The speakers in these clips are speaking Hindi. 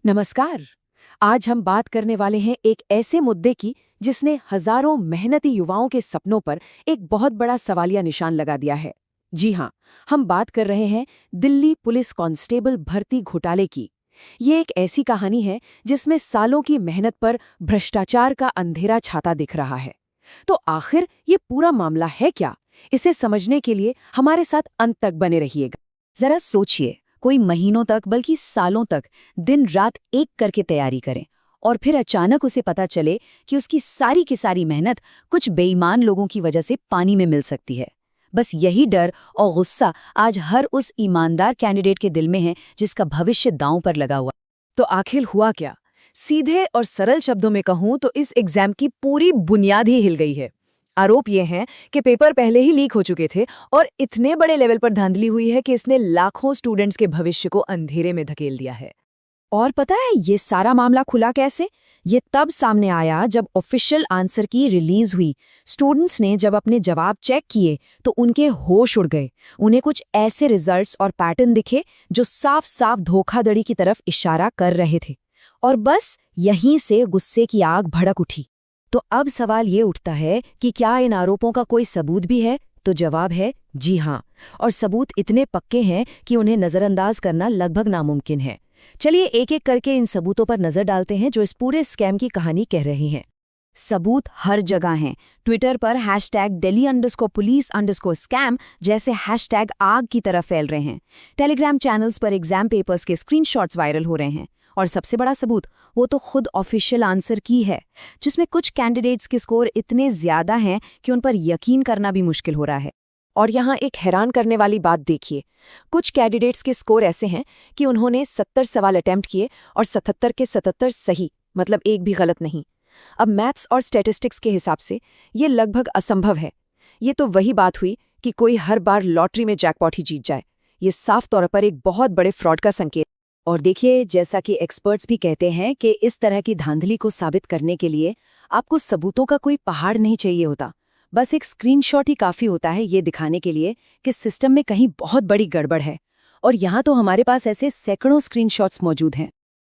नमस्कार। आज हम बात करने वाले हैं एक ऐसे मुद्दे की जिसने हजारों मेहनती युवाओं के सपनों पर एक बहुत बड़ा सवालिया निशान लगा दिया है। जी हाँ, हम बात कर रहे हैं दिल्ली पुलिस कांस्टेबल भर्ती घोटाले की। ये एक ऐसी कहानी है जिसमें सालों की मेहनत पर भ्रष्टाचार का अंधेरा छाता दिख रहा है। तो आखिर ये पूरा मामला है क्या? इसे समझने के लिए हमारे साथ अंत तक बने रहिएगा। जरा सोचिए, कोई महीनों तक बल्कि सालों तक दिन रात एक करके तैयारी करें और फिर अचानक उसे पता चले कि उसकी सारी की सारी मेहनत कुछ बेईमान लोगों की वजह से पानी में मिल सकती है। बस यही डर और गुस्सा आज हर उस ईमानदार कैंडिडेट के दिल में है जिसका भविष्य दांव पर लगा हुआ। तो आखिर हुआ क्या? सीधे और सरल शब्दों में कहूं तो इस एग्जाम की पूरी बुनियाद ही हिल गई है। आरोप ये हैं कि पेपर पहले ही लीक हो चुके थे और इतने बड़े लेवल पर धांधली हुई है कि इसने लाखों स्टूडेंट्स के भविष्य को अंधेरे में धकेल दिया है। और पता है ये सारा मामला खुला कैसे? ये तब सामने आया जब ऑफिशियल आंसर की रिलीज हुई। स्टूडेंट्स ने जब अपने जवाब चेक किए तो उनके होश उड़ गए। उन्हें कुछ ऐसे रिजल्ट्स और पैटर्न दिखे जो साफ साफ धोखाधड़ी की तरफ इशारा कर रहे थे। और बस यहीं से गुस्से की आग भड़क उठी। तो अब सवाल ये उठता है कि क्या इन आरोपों का कोई सबूत भी है? तो जवाब है जी हाँ, और सबूत इतने पक्के हैं कि उन्हें नज़रअंदाज करना लगभग नामुमकिन है। चलिए एक एक करके इन सबूतों पर नजर डालते हैं जो इस पूरे स्कैम की कहानी कह रही हैं। सबूत हर जगह हैं। ट्विटर पर #Delhi_police_scam जैसे हैशटैग आग की तरह फैल रहे हैं। टेलीग्राम चैनल्स पर एग्जाम पेपर्स के स्क्रीनशॉट्स वायरल हो रहे हैं। और सबसे बड़ा सबूत वो तो खुद ऑफिशियल आंसर की है, जिसमें कुछ कैंडिडेट्स के स्कोर इतने ज्यादा हैं कि उन पर यकीन करना भी मुश्किल हो रहा है। और यहाँ एक हैरान करने वाली बात देखिए, कुछ कैंडिडेट्स के स्कोर ऐसे हैं कि उन्होंने 70 सवाल अटेम्प्ट किए और 77 के 77 सही, मतलब एक भी गलत नहीं। अब मैथ्स और स्टैटिस्टिक्स के हिसाब से ये लगभग असंभव है। ये तो वही बात हुई कि कोई हर बार लॉटरी में जैकपॉट ही जीत जाए। ये साफ तौर पर एक बहुत बड़े फ्रॉड का संकेत। और देखिए, जैसा कि एक्सपर्ट्स भी कहते हैं कि इस तरह की धांधली को साबित करने के लिए आपको सबूतों का कोई पहाड़ नहीं चाहिए होता। बस एक स्क्रीनशॉट ही काफ़ी होता है ये दिखाने के लिए कि सिस्टम में कहीं बहुत बड़ी गड़बड़ है। और यहाँ तो हमारे पास ऐसे सैकड़ों स्क्रीनशॉट्स मौजूद हैं।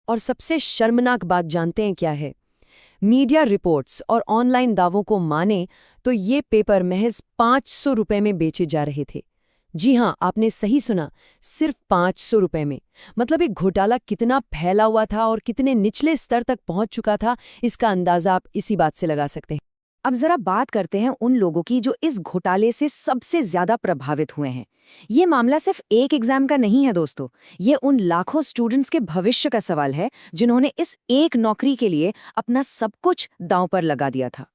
और सबसे शर्मनाक बात जानते हैं क्या है? मीडिया रिपोर्ट्स और ऑनलाइन दावों को माने तो ये पेपर महज 500 रुपए में बेचे जा रहे थे। जी हाँ, आपने सही सुना, सिर्फ 500 रुपए में। मतलब एक घोटाला कितना फैला हुआ था और कितने निचले स्तर तक पहुंच चुका था, इसका अंदाजा आप इसी बात से लगा सकते हैं। अब जरा बात करते हैं उन लोगों की जो इस घोटाले से सबसे ज्यादा प्रभावित हुए हैं। ये मामला सिर्फ एक एग्जाम का नहीं है दोस्तों, ये उन लाखों स्टूडेंट्स के भविष्य का सवाल है जिन्होंने इस एक नौकरी के लिए अपना सब कुछ दांव पर लगा दिया था।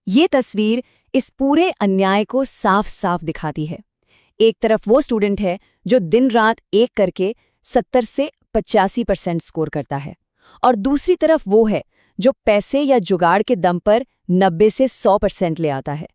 ये तस्वीर इस पूरे अन्याय को साफ साफ दिखाती है। एक तरफ वो स्टूडेंट है जो दिन रात एक करके 70 से 85% स्कोर करता है, और दूसरी तरफ वो है जो पैसे या जुगाड़ के दम पर 90 से 100% ले आता है।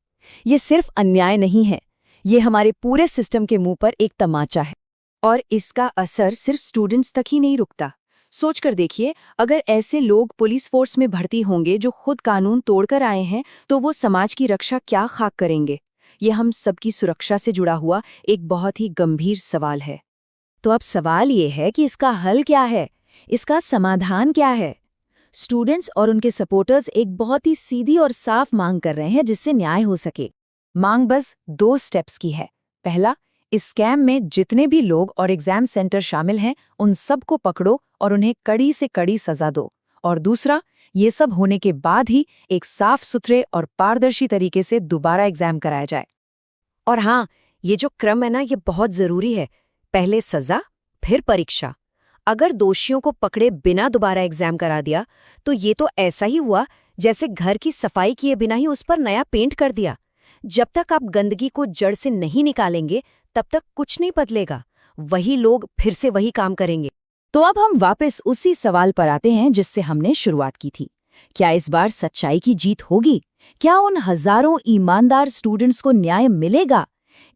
ये सिर्फ अन्याय नहीं है, ये हमारे पूरे सिस्टम के मुंह पर एक तमाचा है। और इसका असर सिर्फ स्टूडेंट्स तक ही नहीं रुकता। सोचकर देखिए, अगर ऐसे लोग पुलिस फोर्स में भर्ती होंगे जो खुद कानून तोड़कर आए हैं, तो वो समाज की रक्षा क्या खाक करेंगे? ये हम सबकी सुरक्षा से जुड़ा हुआ एक बहुत ही गंभीर सवाल है। तो अब सवाल ये है कि इसका हल क्या है, इसका समाधान क्या है? स्टूडेंट्स और उनके सपोर्टर्स एक बहुत ही सीधी और साफ मांग कर रहे हैं जिससे न्याय हो सके। मांग बस 2 स्टेप्स की है। पहला, इस स्कैम में जितने भी लोग और एग्जाम सेंटर शामिल हैं उन सबको पकड़ो और उन्हें कड़ी से कड़ी सजा दो। और दूसरा, ये सब होने के बाद ही एक साफ सुथरे और पारदर्शी तरीके से दोबारा एग्जाम कराया जाए। और हाँ, ये जो क्रम है ना, ये बहुत जरूरी है। पहले सजा, फिर परीक्षा। अगर दोषियों को पकड़े बिना दोबारा एग्जाम करा दिया तो ये तो ऐसा ही हुआ जैसे घर की सफाई किए बिना ही उस पर नया पेंट कर दिया। जब तक आप गंदगी को जड़ से नहीं निकालेंगे तब तक कुछ नहीं बदलेगा। वही लोग फिर से वही काम करेंगे। तो अब हम वापस उसी सवाल पर आते हैं जिससे हमने शुरुआत की थी। क्या इस बार सच्चाई की जीत होगी? क्या उन हजारों ईमानदार स्टूडेंट्स को न्याय मिलेगा?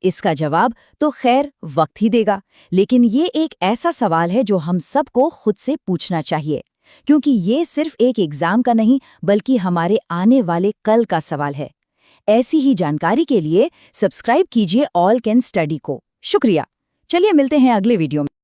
इसका जवाब तो खैर वक्त ही देगा, लेकिन ये एक ऐसा सवाल है जो हम सबको खुद से पूछना चाहिए, क्योंकि ये सिर्फ एक एग्जाम का नहीं बल्कि हमारे आने वाले कल का सवाल है। ऐसी ही जानकारी के लिए सब्सक्राइब कीजिए ऑल कैन स्टडी को। शुक्रिया। चलिए मिलते हैं अगले वीडियो में।